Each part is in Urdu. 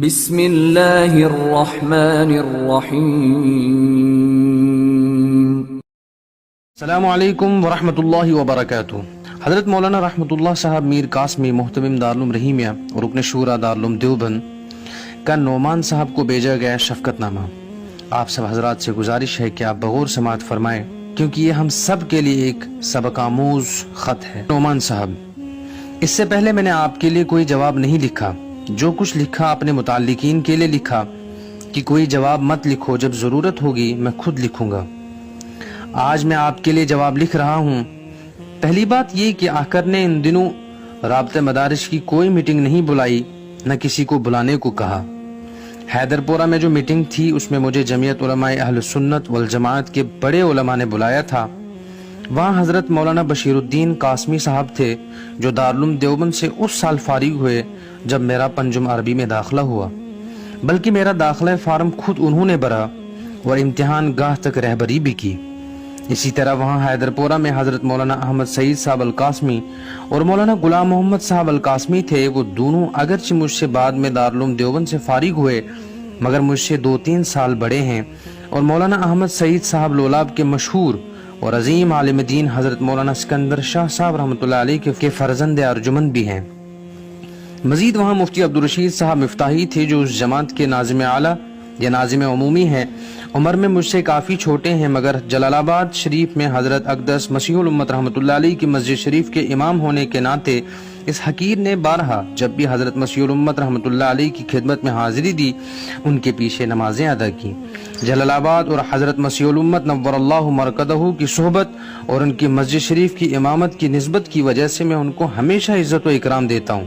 بسم اللہ الرحمن الرحیم۔ السلام علیکم ورحمۃ اللہ وبرکاتہ۔ حضرت مولانا رحمۃ اللہ صاحب میر قاسمی محتمم دارالعلوم رحیمیہ اور رکن شورا دارالعلوم دیوبند کا نعمان صاحب کو بھیجا گیا شفقت نامہ آپ سب حضرات سے گزارش ہے کہ آپ بغور سماعت فرمائیں، کیونکہ یہ ہم سب کے لیے ایک سبق آموز خط ہے۔ نعمان صاحب، اس سے پہلے میں نے آپ کے لیے کوئی جواب نہیں لکھا، جو کچھ لکھا اپنے متعلقین کے لیے لکھا کہ کوئی جواب مت لکھو، جب ضرورت ہوگی میں خود لکھوں گا۔ آج میں آپ کے لیے جواب لکھ رہا ہوں۔ پہلی بات یہ کہ آخر نے ان دنوں رابطہ مدارس کی کوئی میٹنگ نہیں بلائی، نہ کسی کو بلانے کو کہا۔ حیدرپورہ میں جو میٹنگ تھی اس میں مجھے جمعیت علماء اہل سنت والجماعت کے بڑے علماء نے بلایا تھا۔ وہاں حضرت مولانا بشیر الدین قاسمی صاحب تھے، جو دارالعلوم دیوبند سے اس سال فارغ ہوئے جب میرا پنجم عربی میں داخلہ ہوا، بلکہ میرا داخلہ فارم خود انہوں نے بھرا اور امتحان گاہ تک رہبری بھی کی۔ اسی طرح وہاں حیدرپورہ میں حضرت مولانا احمد سعید صاحب القاسمی اور مولانا غلام محمد صاحب القاسمی تھے۔ وہ دونوں اگرچہ مجھ سے بعد میں دارالعلوم دیوبند سے فارغ ہوئے، مگر مجھ سے 2-3 سال بڑے ہیں، اور مولانا احمد سعید صاحب لولاب کے مشہور اور عظیم عالم دین حضرت مولانا سکندر شاہ صاحب رحمۃ اللہ علیہ کے فرزند ارجمند بھی ہیں۔ مزید وہاں مفتی عبدالرشید صاحب مفتاحی تھے، جو اس جماعت کے ناظم اعلیٰ یا ناظم عمومی ہیں۔ عمر میں مجھ سے کافی چھوٹے ہیں، مگر جلال آباد شریف میں حضرت اقدس مسیح الامت رحمۃ اللہ علیہ کی مسجد شریف کے امام ہونے کے ناطے اس حقیر نے بارہا جب بھی حضرت مسیح الامت رحمۃ اللہ علیہ کی خدمت میں حاضری دی، ان کے پیچھے نمازیں ادا کی۔ جلال آباد اور حضرت مسیح الامت نور اللہ مرکزہ کی صحبت اور ان کی مسجد شریف کی امامت کی نسبت کی وجہ سے میں ان کو ہمیشہ عزت و اکرام دیتا ہوں۔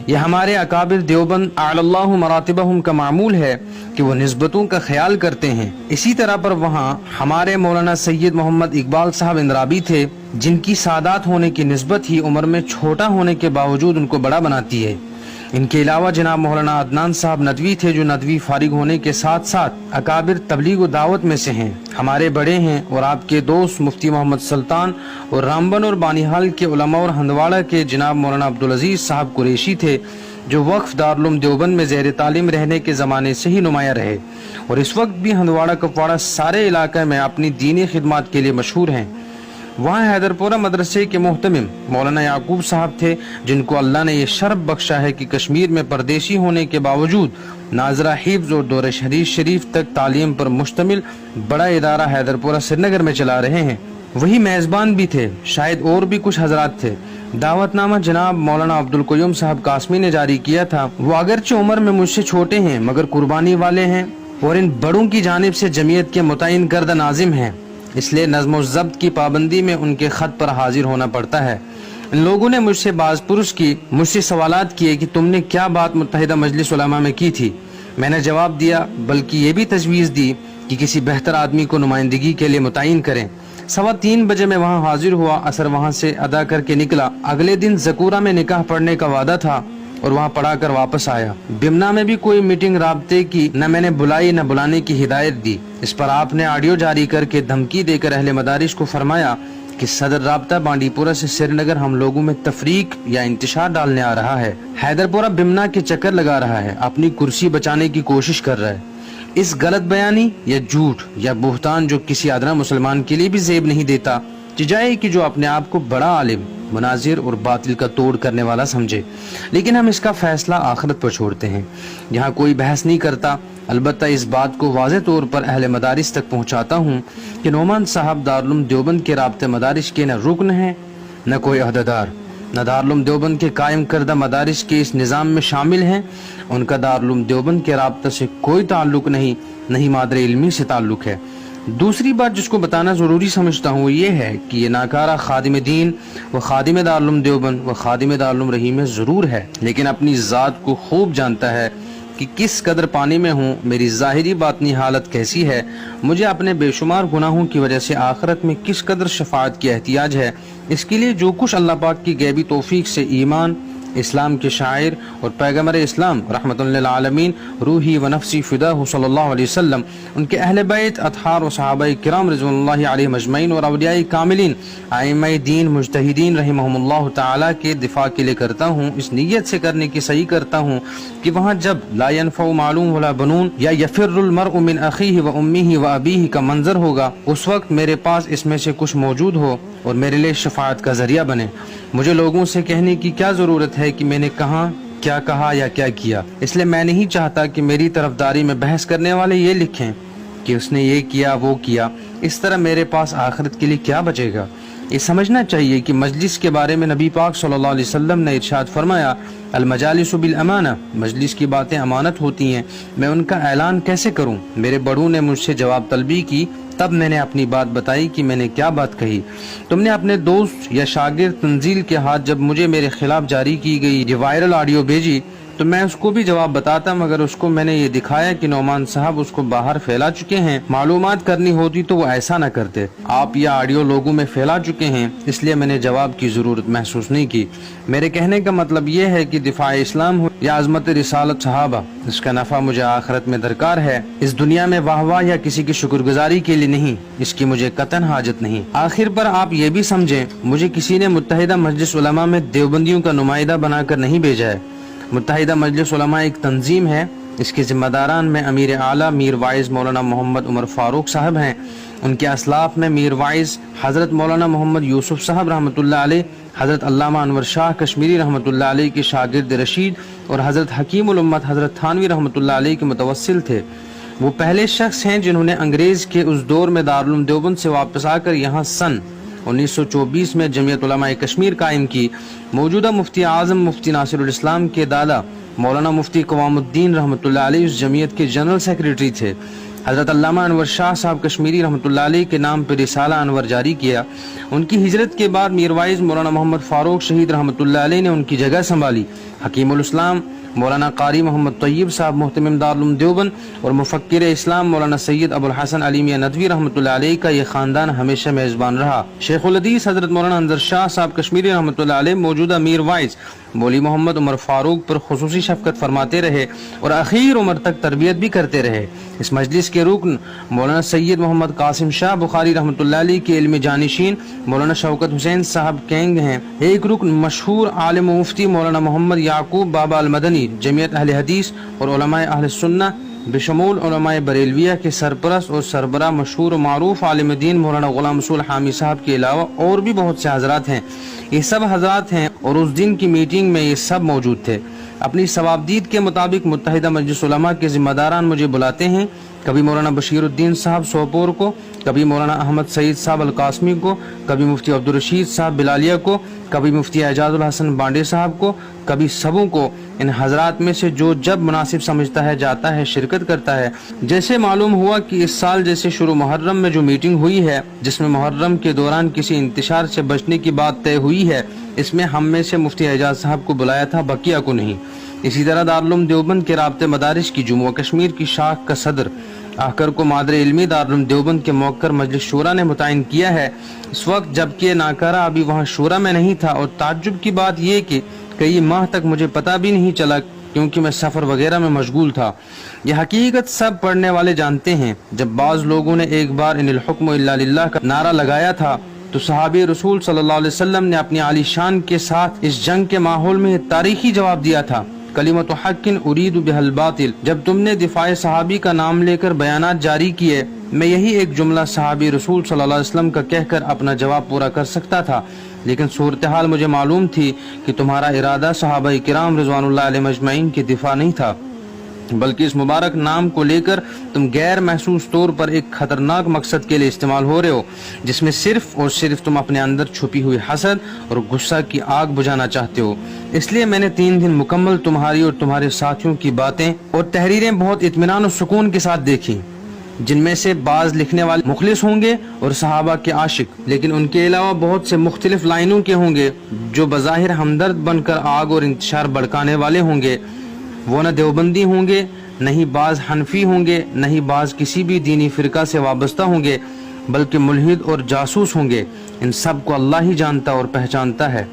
یہ ہمارے اکابر دیوبند اعلی اللہ مراتبہم کا معمول ہے کہ وہ نسبتوں کا خیال کرتے ہیں۔ اسی طرح پر وہاں ہمارے مولانا سید محمد اقبال صاحب اندرابی تھے، جن کی سادات ہونے کی نسبت ہی عمر میں چھوٹا ہونے کے باوجود ان کو بڑا بناتی ہے۔ ان کے علاوہ جناب مولانا عدنان صاحب ندوی تھے، جو ندوی فارغ ہونے کے ساتھ ساتھ اکابر تبلیغ و دعوت میں سے ہیں، ہمارے بڑے ہیں، اور آپ کے دوست مفتی محمد سلطان اور رامبن اور بانیحال کے علماء اور ہندواڑہ کے جناب مولانا عبدالعزیز صاحب قریشی تھے، جو وقف دارالعلوم دیوبند میں زیر تعلیم رہنے کے زمانے سے ہی نمایاں رہے اور اس وقت بھی ہندواڑہ کپواڑہ سارے علاقے میں اپنی دینی خدمات کے لیے مشہور ہیں۔ وہاں حیدرپورہ مدرسے کے محتمم مولانا یعقوب صاحب تھے، جن کو اللہ نے یہ شرف بخشا ہے کہ کشمیر میں پردیسی ہونے کے باوجود ناظرہ حفظ اور دور حدیث شریف تک تعلیم پر مشتمل بڑا ادارہ حیدرپورہ سری نگر میں چلا رہے ہیں۔ وہی میزبان بھی تھے، شاید اور بھی کچھ حضرات تھے۔ دعوت نامہ جناب مولانا عبدالقیوم صاحب قاسمی نے جاری کیا تھا۔ وہ اگرچہ عمر میں مجھ سے چھوٹے ہیں، مگر قربانی والے ہیں اور ان بڑوں کی جانب سے جمعیت کے متعین کردہ ناظم ہیں، اس لیے نظم و ضبط کی پابندی میں ان کے خط پر حاضر ہونا پڑتا ہے۔ ان لوگوں نے مجھ سے باز پرس کی، مجھ سے سوالات کیے کہ تم نے کیا بات متحدہ مجلس علماء میں کی تھی۔ میں نے جواب دیا، بلکہ یہ بھی تجویز دی کہ کسی بہتر آدمی کو نمائندگی کے لیے متعین کریں۔ 3:15 بجے میں وہاں حاضر ہوا، عصر وہاں سے ادا کر کے نکلا۔ اگلے دن زکورہ میں نکاح پڑھنے کا وعدہ تھا اور وہاں پڑھا کر واپس آیا۔ بمنا میں بھی کوئی میٹنگ رابطے کی نہ میں نے بلائی نہ بلانے کی ہدایت دی۔ اس پر آپ نے آڈیو جاری کر کے دھمکی دے کر اہل مدارس کو فرمایا کہ صدر رابطہ بانڈی پورہ سے سری نگر ہم لوگوں میں تفریق یا انتشار ڈالنے آ رہا ہے، حیدرپورہ بمنا کے چکر لگا رہا ہے، اپنی کرسی بچانے کی کوشش کر رہا ہے۔ اس غلط بیانی یا جھوٹ یا بہتان جو کسی ادنا مسلمان کے لیے بھی زیب نہیں دیتا، چجائے کہ جو اپنے آپ کو بڑا عالم، مناظر اور باطل کا توڑ کرنے والا سمجھے، لیکن ہم اس کا فیصلہ آخرت پر چھوڑتے ہیں۔ یہاں کوئی بحث نہیں کرتا، البتہ اس بات کو واضح طور پر اہل مدارس تک پہنچاتا ہوں کہ نعمان صاحب دارالعلوم دیوبند کے رابطہ مدارس کے نہ رکن ہیں نہ کوئی عہدیدار، نہ دارالعلوم دیوبند کے قائم کردہ مدارس کے اس نظام میں شامل ہیں۔ ان کا دارالعلوم دیوبند کے رابطہ سے کوئی تعلق نہیں، نہ ہی مادر علمی سے تعلق ہے۔ دوسری بات جس کو بتانا ضروری سمجھتا ہوں یہ ہے کہ یہ ناکارہ خادم دین و خادم دارالعلوم دیوبند و خادم دارالعلوم رحیمیہ ضرور ہے، لیکن اپنی ذات کو خوب جانتا ہے کہ کس قدر پانی میں ہوں، میری ظاہری باطنی حالت کیسی ہے، مجھے اپنے بے شمار گناہوں کی وجہ سے آخرت میں کس قدر شفاعت کی احتیاج ہے۔ اس کے لیے جو کچھ اللہ پاک کی غیبی توفیق سے ایمان، اسلام کے شاعر اور پیغمبر اسلام رحمۃ للعالمین روحی و نفسی فدا صلی اللہ علیہ وسلم، ان کے اہل بیت اطہار و صحابہ کرام رضوان اللہ علیہ مجمعین اور اولیاء کاملین ائمہ دین مجتہدین رحمہم اللہ تعالی کے دفاع کے لیے کرتا ہوں، اس نیت سے کرنے کی صحیح کرتا ہوں کہ وہاں جب لا ينفع معلوم ولا بنون یا یفر المرء من اخیہ و امہ و ابیہ کا منظر ہوگا، اس وقت میرے پاس اس میں سے کچھ موجود ہو اور میرے لیے شفاعت کا ذریعہ بنے۔ مجھے لوگوں سے کہنے کی کیا ضرورت ہے کہ میں نے کہاں کیا کہا یا کیا کیا، اس لیے میں نہیں چاہتا کہ میری طرفداری میں بحث کرنے والے یہ لکھیں کہ اس نے یہ کیا وہ کیا، اس طرح میرے پاس آخرت کے لیے کیا بچے گا۔ یہ سمجھنا چاہیے کہ مجلس کے بارے میں نبی پاک صلی اللہ علیہ وسلم نے ارشاد فرمایا، المجالس بالامانہ، مجلس کی باتیں امانت ہوتی ہیں، میں ان کا اعلان کیسے کروں؟ میرے بڑوں نے مجھ سے جواب طلبی کی، تب میں نے اپنی بات بتائی کہ میں نے کیا بات کہی۔ تم نے اپنے دوست یا شاگرد تنزیل کے ہاتھ جب مجھے میرے خلاف جاری کی گئی یہ وائرل آڈیو بھیجی تو میں اس کو بھی جواب بتاتا، مگر اس کو میں نے یہ دکھایا کہ نعمان صاحب اس کو باہر پھیلا چکے ہیں، معلومات کرنی ہوتی تو وہ ایسا نہ کرتے، آپ یہ آڈیو لوگوں میں پھیلا چکے ہیں، اس لیے میں نے جواب کی ضرورت محسوس نہیں کی۔ میرے کہنے کا مطلب یہ ہے کہ دفاع اسلام ہو یا عظمت رسالت صحابہ، اس کا نفع مجھے آخرت میں درکار ہے، اس دنیا میں واہ واہ یا کسی کی شکر گزاری کے لیے نہیں، اس کی مجھے قطعاً حاجت نہیں۔ آخر پر آپ یہ بھی سمجھیں، مجھے کسی نے متحدہ مجلس علماء میں دیوبندیوں کا نمائندہ بنا کر نہیں بھیجا ہے۔ متحدہ مجلس علماء ایک تنظیم ہے، اس کے ذمہ داران میں امیر اعلیٰ میر وائز مولانا محمد عمر فاروق صاحب ہیں، ان کے اسلاف میں میر وائز حضرت مولانا محمد یوسف صاحب رحمۃ اللہ علیہ، حضرت علامہ انور شاہ کشمیری رحمۃ اللہ علیہ کے شاگرد رشید اور حضرت حکیم الامت حضرت تھانوی رحمۃ اللہ علیہ کے متوسل تھے۔ وہ پہلے شخص ہیں جنہوں نے انگریز کے اس دور میں دارالعلوم دیوبند سے واپس آ کر یہاں سن 1924 میں جمعیت علماء کشمیر قائم کی۔ موجودہ مفتی اعظم مفتی ناصر الاسلام کے دادا مولانا مفتی قوام الدین رحمۃ اللہ علیہ اس جمعیت کے جنرل سیکریٹری تھے۔ حضرت علامہ انور شاہ صاحب کشمیری رحمۃ اللہ علیہ کے نام پر رسالہ انور جاری کیا۔ ان کی ہجرت کے بعد میر وائز مولانا محمد فاروق شہید رحمۃ اللہ علیہ نے ان کی جگہ سنبھالی۔ حکیم الاسلام مولانا قاری محمد طیب صاحب محتمم دارالعلوم دیوبند اور مفکر اسلام مولانا سید ابو الحسن علی میاں ندوی رحمۃ اللہ علیہ کا یہ خاندان ہمیشہ میزبان رہا۔ شیخ الحدیث حضرت مولانا انظر شاہ صاحب کشمیری رحمۃ اللہ علیہ موجودہ میر وائز مولوی محمد عمر فاروق پر خصوصی شفقت فرماتے رہے اور اخیر عمر تک تربیت بھی کرتے رہے۔ اس مجلس کے رکن مولانا سید محمد قاسم شاہ بخاری رحمۃ اللہ علیہ کے علم جانشین مولانا شوکت حسین صاحب کینگ ہیں۔ ایک رکن مشہور عالم و مفتی مولانا محمد یعقوب بابا المدنی جمعیت اہل حدیث اور علماء اہل سنہ بشمول علماء بریلویہ کے سرپرست اور سربراہ مشہور و معروف عالم دین مولانا غلام رسول حامی صاحب کے علاوہ اور بھی بہت سے حضرات ہیں۔ یہ سب حضرات ہیں اور اس دن کی میٹنگ میں یہ سب موجود تھے۔ اپنی ثوابدید کے مطابق متحدہ مجلس علماء کے ذمہ داران مجھے بلاتے ہیں، کبھی مولانا بشیر الدین صاحب سوپور کو، کبھی مولانا احمد سعید صاحب القاسمی کو، کبھی مفتی عبدالرشید صاحب بلالیہ کو، کبھی مفتی اعجاز الحسن بانڈے صاحب کو، کبھی سبوں کو۔ ان حضرات میں سے جو جب مناسب سمجھتا ہے جاتا ہے، شرکت کرتا ہے۔ جیسے معلوم ہوا کہ اس سال جیسے شروع محرم میں جو میٹنگ ہوئی ہے جس میں محرم کے دوران کسی انتشار سے بچنے کی بات طے ہوئی ہے، اس میں ہم میں سے مفتی اعجاز صاحب کو بلایا تھا، بقیہ کو نہیں۔ اسی طرح دارالعلوم دیوبند کے رابطہ مدارس کی جموں و کشمیر کی شاخ کا صدر آخر کو مادر علمی دارالعلوم دیوبند کے موقر مجلس شورا نے متعین کیا ہے اس وقت، جبکہ ناکارہ ابھی وہاں شورا میں نہیں تھا، اور تعجب کی بات یہ کہ کئی ماہ تک مجھے پتہ بھی نہیں چلا کیونکہ میں سفر وغیرہ میں مشغول تھا۔ یہ حقیقت سب پڑھنے والے جانتے ہیں۔ جب بعض لوگوں نے ایک بار ان الحکم الا للہ کا نعرہ لگایا تھا تو صحابی رسول صلی اللہ علیہ وسلم نے اپنی عالی شان کے ساتھ اس جنگ کے ماحول میں تاریخی جواب دیا تھا، کلمۃ حق ارید بها الباطل۔ جب تم نے دفاع صحابی کا نام لے کر بیانات جاری کیے، میں یہی ایک جملہ صحابی رسول صلی اللہ علیہ وسلم کا کہہ کر اپنا جواب پورا کر سکتا تھا، لیکن صورتحال مجھے معلوم تھی کہ تمہارا ارادہ صحابہ کرام رضوان اللہ علیہ مجمعین کی دفاع نہیں تھا، بلکہ اس مبارک نام کو لے کر تم غیر محسوس طور پر ایک خطرناک مقصد کے لیے استعمال ہو رہے ہو، جس میں صرف اور صرف تم اپنے اندر چھپی ہوئی حسد اور غصہ کی آگ بجھانا چاہتے ہو۔ اس لیے میں نے 3 دن مکمل تمہاری اور تمہارے ساتھیوں کی باتیں اور تحریریں بہت اطمینان و سکون کے ساتھ دیکھی، جن میں سے بعض لکھنے والے مخلص ہوں گے اور صحابہ کے عاشق، لیکن ان کے علاوہ بہت سے مختلف لائنوں کے ہوں گے جو بظاہر ہمدرد بن کر آگ اور انتشار بھڑکانے والے ہوں گے۔ وہ نہ دیوبندی ہوں گے، نہ ہی بعض حنفی ہوں گے، نہ ہی بعض کسی بھی دینی فرقہ سے وابستہ ہوں گے، بلکہ ملحد اور جاسوس ہوں گے۔ ان سب کو اللہ ہی جانتا اور پہچانتا ہے۔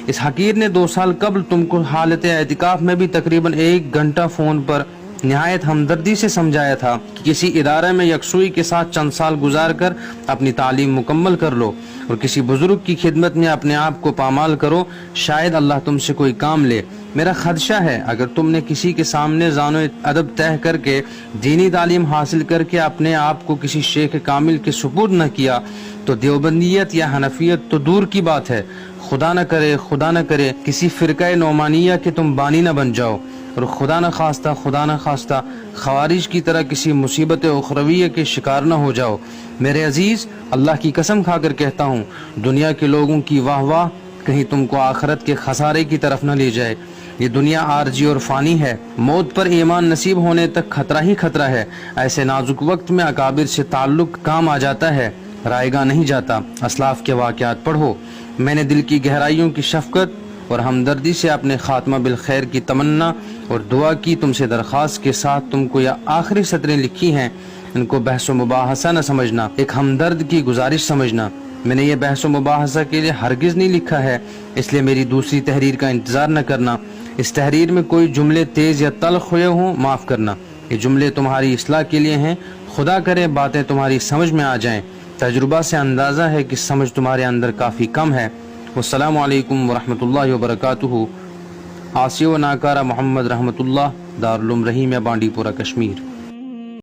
اس حقیر نے 2 سال قبل تم کو حالت اعتکاف میں بھی تقریباً 1 گھنٹہ فون پر نہایت ہمدردی سے سمجھایا تھا کہ کسی ادارے میں یکسوئی کے ساتھ چند سال گزار کر اپنی تعلیم مکمل کر لو اور کسی بزرگ کی خدمت میں اپنے آپ کو پامال کرو، شاید اللہ تم سے کوئی کام لے۔ میرا خدشہ ہے اگر تم نے کسی کے سامنے زان و ادب طے کر کے دینی تعلیم حاصل کر کے اپنے آپ کو کسی شیخ کامل کے سپرد نہ کیا تو دیوبندیت یا حنفیت تو دور کی بات ہے، خدا نہ کرے کسی فرقہ نعمانیہ کے تم بانی نہ بن جاؤ اور خدا نہ خواستہ خوارج کی طرح کسی مصیبت اخرویہ کے شکار نہ ہو جاؤ۔ میرے عزیز، اللہ کی قسم کھا کر کہتا ہوں، دنیا کے لوگوں کی واہ واہ کہیں تم کو آخرت کے خسارے کی طرف نہ لے جائے۔ یہ دنیا عارضی اور فانی ہے، موت پر ایمان نصیب ہونے تک خطرہ ہی خطرہ ہے۔ ایسے نازک وقت میں اکابر سے تعلق کام آ جاتا ہے، رائے گاہ نہیں جاتا۔ اسلاف کے واقعات پڑھو۔ میں نے دل کی گہرائیوں کی شفقت اور ہمدردی سے اپنے خاتمہ بالخیر کی تمنا اور دعا کی تم سے درخواست کے ساتھ تم کو یہ آخری سطریں لکھی ہیں، ان کو بحث و مباحثہ نہ سمجھنا، ایک ہمدرد کی گزارش سمجھنا۔ میں نے یہ بحث و مباحثہ کے لیے ہرگز نہیں لکھا ہے، اس لیے میری دوسری تحریر کا انتظار نہ کرنا۔ اس تحریر میں کوئی جملے تیز یا تلخ ہوئے ہوں معاف کرنا، یہ جملے تمہاری اصلاح کے لیے ہیں، خدا کرے باتیں تمہاری سمجھ میں آ جائیں۔ تجربہ سے اندازہ ہے کہ سمجھ تمہارے اندر کافی کم ہے۔ والسلام علیکم ورحمۃ اللہ وبرکاتہ۔ آسیو ناکارہ محمد رحمۃ اللہ، دارالعلوم رحیمیہ، بانڈی پورہ، کشمیر۔